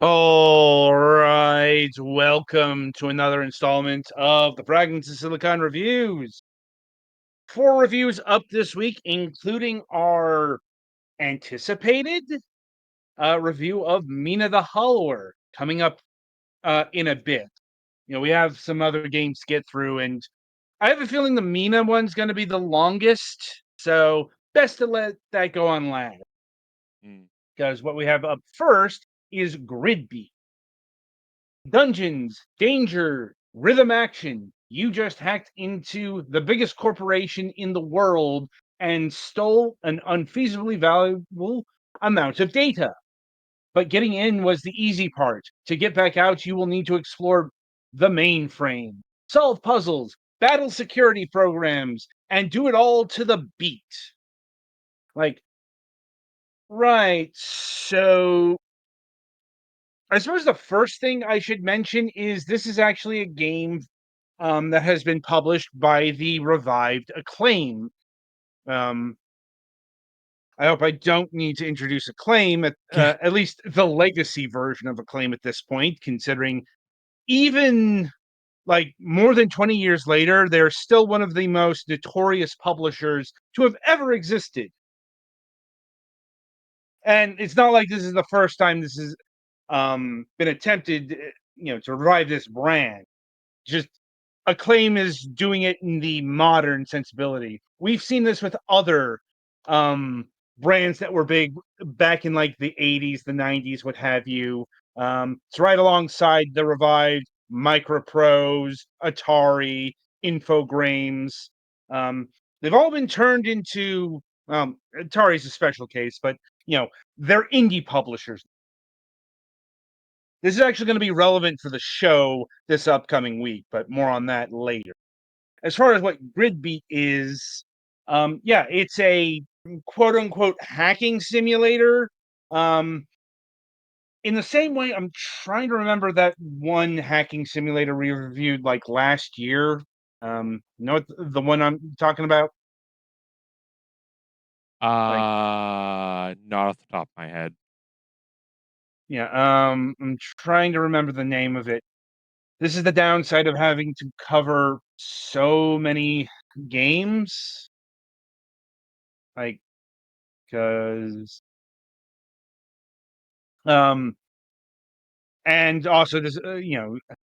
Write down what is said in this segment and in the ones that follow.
All right, welcome to another installment of the Fragments of Silicon reviews. 4 reviews up this week, including our anticipated review of Mina the Hollower coming up in a bit. We have some other games to get through, and I have a feeling the Mina one's going to be the longest, so best to let that go on last. Mm. Because what we have up first is GRIDbeat. Dungeons, danger, rhythm action. You just hacked into the biggest corporation in the world and stole an unfeasibly valuable amount of data. But getting in was the easy part. To get back out, you will need to explore the mainframe, solve puzzles, battle security programs, and do it all to the beat. Like, right. So I suppose the first thing I should mention is this is actually a game that has been published by the revived Acclaim. Um, I hope I don't need to introduce Acclaim, Yeah. at least the legacy version of Acclaim at this point, considering even like more than 20 years later, they're still one of the most notorious publishers to have ever existed. And it's not like this is the first time this has been attempted, to revive this brand. Just Acclaim is doing it in the modern sensibility. We've seen this with other um, brands that were big back in like the 80s, the 90s, what have you. It's right alongside the revived Microprose, Atari, Infogrames. Um, they've all been turned into Atari's a special case, but they're indie publishers. This is actually going to be relevant for the show this upcoming week, but more on that later. As far as what GRIDbeat is, yeah, it's a quote unquote hacking simulator. Um, in the same way, I'm trying to remember that one hacking simulator we reviewed like last year. The one I'm talking about? Like, Not off the top of my head. yeah, I'm trying to remember the name of it. This is the downside of having to cover so many games. Like, because um and also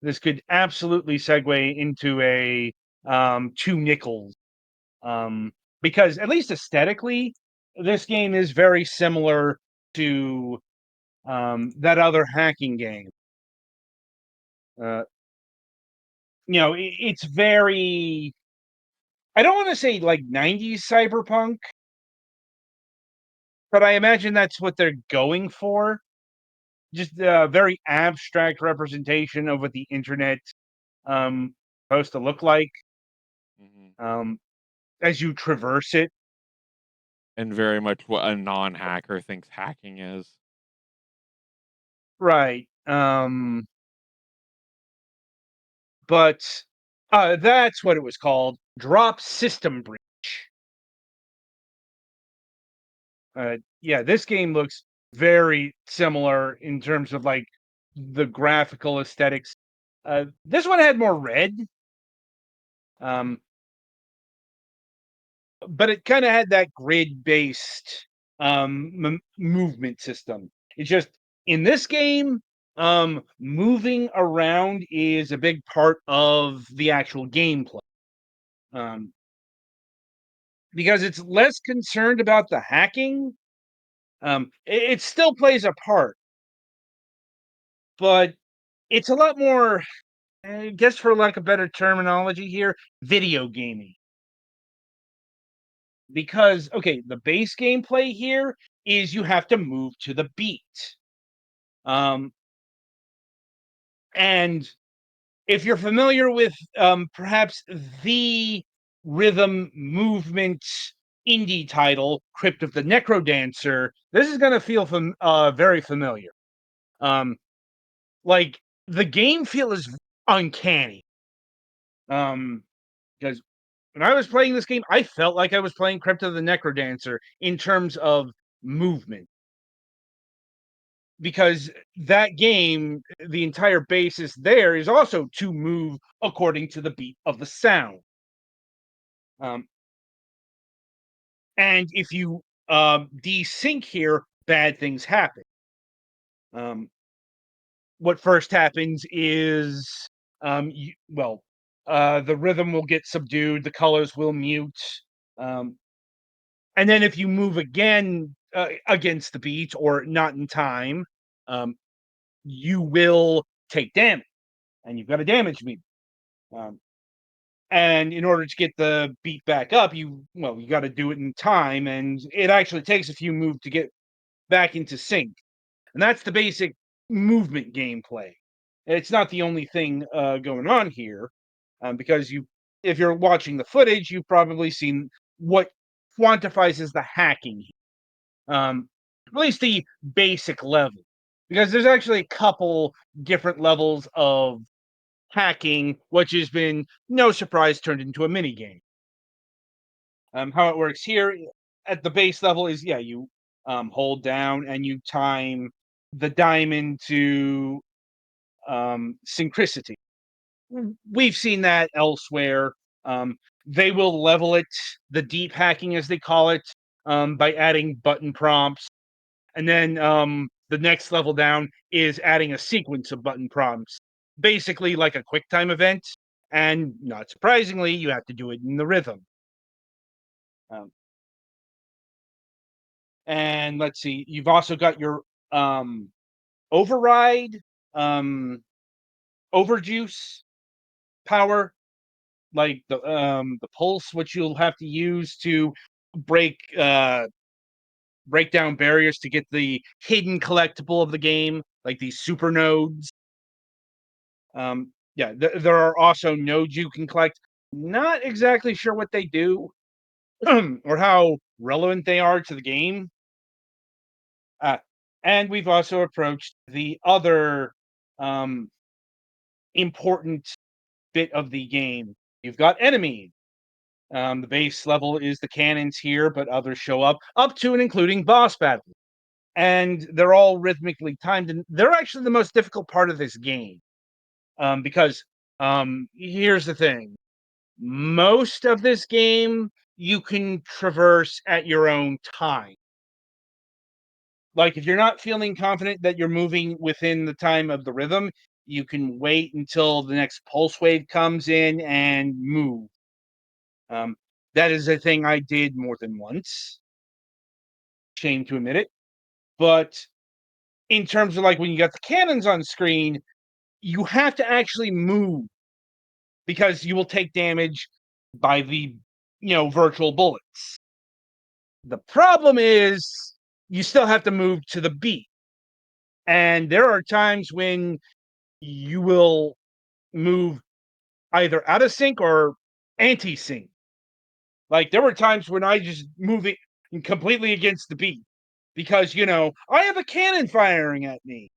this could absolutely segue into a two nickels, um because at least aesthetically this game is very similar to that other hacking game. uh it's very, I don't want to say like 90s cyberpunk, but I imagine that's what they're going for. Just a very abstract representation of what the internet um supposed to look like Mhm. um as you traverse it. And very much what a non-hacker thinks hacking is. Right. But that's what it was called. Drop system breach. Yeah, this game looks very similar in terms of like the graphical aesthetics. This one had more red, um, but it kind of had that grid-based movement system. It's just in this game, moving around is a big part of the actual gameplay. Um, because it's less concerned about the hacking. It still plays a part, but it's a lot more, I guess, for lack of better terminology here, video gaming. Because okay, the base gameplay here is you have to move to the beat. Um, and if you're familiar with perhaps the rhythm movement indie title, Crypt of the Necrodancer, this is going to feel very familiar. Um, like the game feel is uncanny. Because when I was playing this game, I felt like I was playing Crypt of the Necrodancer in terms of movement. because that game, the entire basis there is also to move according to the beat of the sound. Um, and if you desync here, bad things happen. Um, what first happens is, the rhythm will get subdued, the colors will mute, um, and then if you move again against the beat or not in time, um, you will take damage, and you've got a damage meter. Um, and in order to get the beat back up, you got to do it in time, and it actually takes a few moves to get back into sync. And that's the basic movement gameplay. It's not the only thing going on here, because if you're watching the footage, you've probably seen what quantifies as the hacking, at least the basic level, because there's actually a couple different levels of hacking, which has been no surprise turned into a mini game. How it works here at the base level is, yeah, you hold down and you time the diamond to synchronicity. We've seen that elsewhere. Um, they will level it, the deep hacking as they call it, by adding button prompts. And then the next level down is adding a sequence of button prompts, basically like a QuickTime event. And not surprisingly, you have to do it in the rhythm. Um, and let's see, you've also got your override, um, overjuice power, like the pulse, which you'll have to use to break break down barriers to get the hidden collectible of the game, like these super nodes. Yeah, there are also nodes you can collect. Not exactly sure what they do or how relevant they are to the game. Uh, and we've also approached the other um, important bit of the game. You've got enemies. The base level is the cannons here, but others show up to and including boss battles. And they're all rhythmically timed, and they're actually the most difficult part of this game. Because here's the thing. Most of this game you can traverse at your own time. Like, if you're not feeling confident that you're moving within the time of the rhythm, you can wait until the next pulse wave comes in and move. Um, that is a thing I did more than once. Shame to admit it. But in terms of like when you got the cannons on screen, you have to actually move because you will take damage by the virtual bullets. The problem is you still have to move to the beat. And there are times when you will move either out of sync or anti sync. Like there were times when I just move it completely against the beat because I have a cannon firing at me.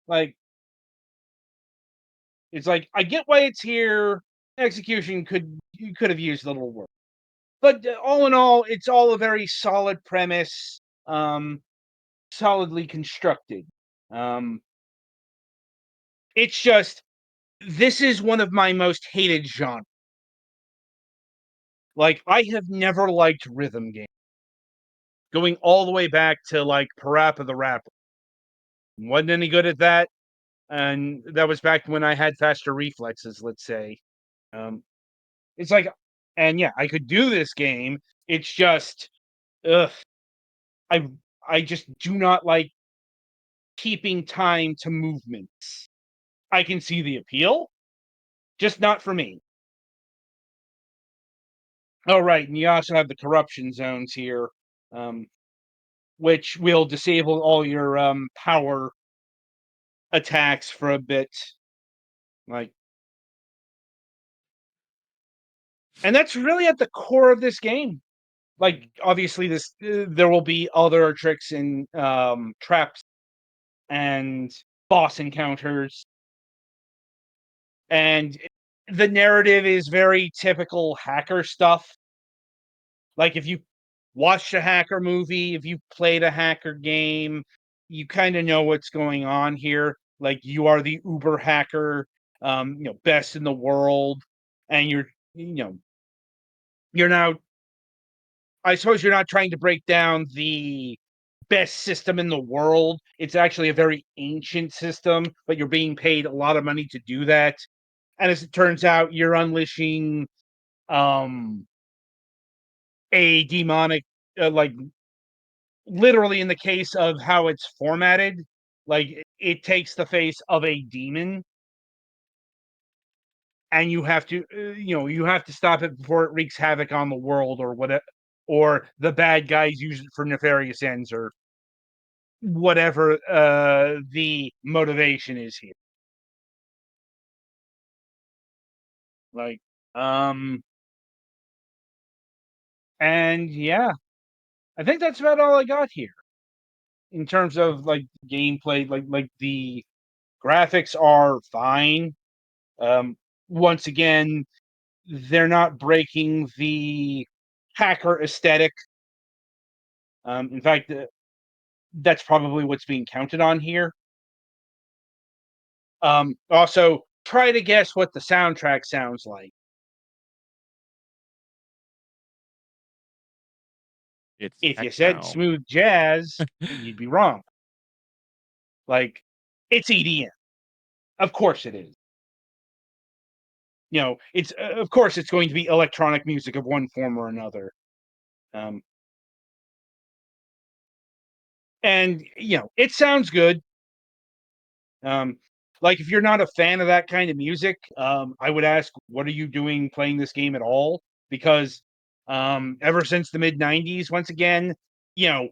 Like it's like I get why it's here. Execution could have used a little work, but all in all, it's all a very solid premise, solidly constructed. Um, it's just this is one of my most hated genres. Like I have never liked rhythm games, going all the way back to like Parappa the Rapper. Wasn't any good at that, and that was back when I had faster reflexes. Let's say, um, it's like, and yeah, I could do this game. It's just, ugh, I I just do not like keeping time to movements. I can see the appeal, just not for me. Oh, right, and you also have the corruption zones here, um, which will disable all your power attacks for a bit. Like, and that's really at the core of this game. Like, obviously, there will be other tricks and traps and boss encounters, and the narrative is very typical hacker stuff. Like if you watched a hacker movie, if you played a hacker game, you kind of know what's going on here. Like you are the Uber hacker, best in the world, and you're now. I suppose you're not trying to break down the best system in the world. It's actually a very ancient system, but you're being paid a lot of money to do that. And as it turns out, you're unleashing um, a demonic, like literally in the case of how it's formatted, like it takes the face of a demon, and you have to, you have to stop it before it wreaks havoc on the world or whatever, or the bad guys use it for nefarious ends or whatever the motivation is here. Like, um, and yeah, I think that's about all I got here in terms of like gameplay. Like the graphics are fine. Um, Once again, they're not breaking the hacker aesthetic. In fact, that's probably what's being counted on here. Also, try to guess what the soundtrack sounds like. It's If you said techno. smooth jazz, you'd be wrong. Like, it's EDM. Of course it is. It's of course it's going to be electronic music of one form or another. Um, and it sounds good. Um, like if you're not a fan of that kind of music, I would ask, what are you doing playing this game at all? Because ever since the mid '90s, once again, you know,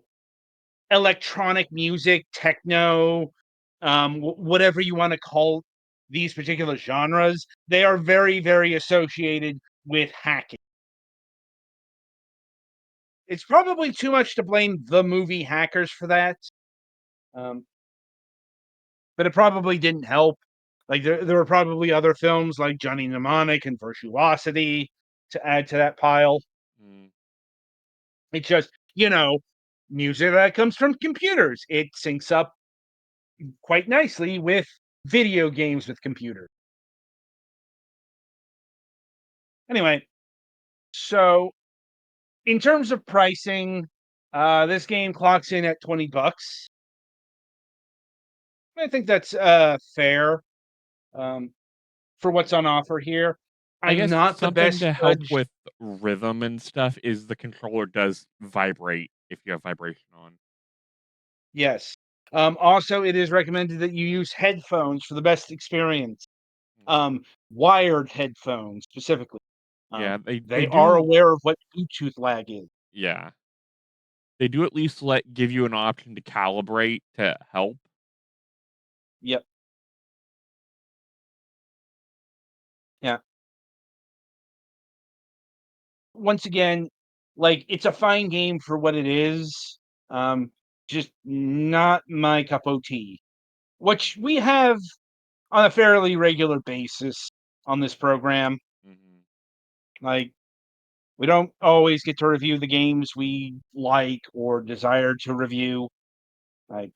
electronic music, techno, whatever you want to call these particular genres, they are very, very associated with hacking. It's probably too much to blame the movie Hackers for that, um, but it probably didn't help. Like there were probably other films like Johnny Mnemonic and Virtuosity to add to that pile. Mm. It's just music that comes from computers. It syncs up quite nicely with video games with computers. Anyway, so in terms of pricing, this game clocks in at $20. I think that's fair um, for what's on offer here. I I'm guess not the something best to help judge. with rhythm and stuff is the controller does vibrate if you have vibration on. Yes. Also, it is recommended that you use headphones for the best experience. Mhm. Um, Wired headphones specifically. Yeah, they They are do. aware of what Bluetooth lag is. Yeah, they do at least give you an option to calibrate to help. Yep. Yeah. Once again, like it's a fine game for what it is. Um, just not my cup of tea. Which we have on a fairly regular basis on this program. Hmm. Like we don't always get to review the games we like or desire to review. Like,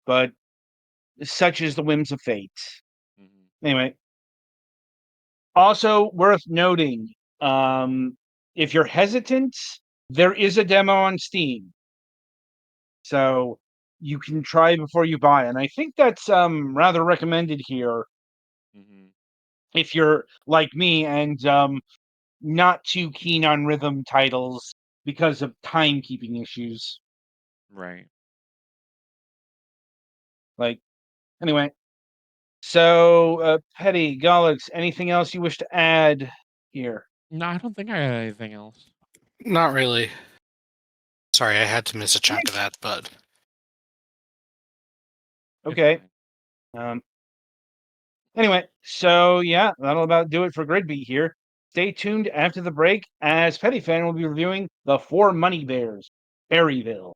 but such is the whims of fate. Hmm. Anyway, also worth noting, um, if you're hesitant, there is a demo on Steam, so you can try before you buy. And I think that's rather recommended here Hmm. if you're like me and not too keen on rhythm titles because of timekeeping issues. Right. Like, anyway, so Petty, Gollix, anything else you wish to add here? No, I don't think I had anything else. Not really. Sorry, I had to miss a chunk of Nice. that, but It's Okay. fine. Um, Anyway, so yeah, that'll about do it for GRIDbeat here. Stay tuned after the break as Petty Fan will be reviewing the Four Money Bears, Berryville.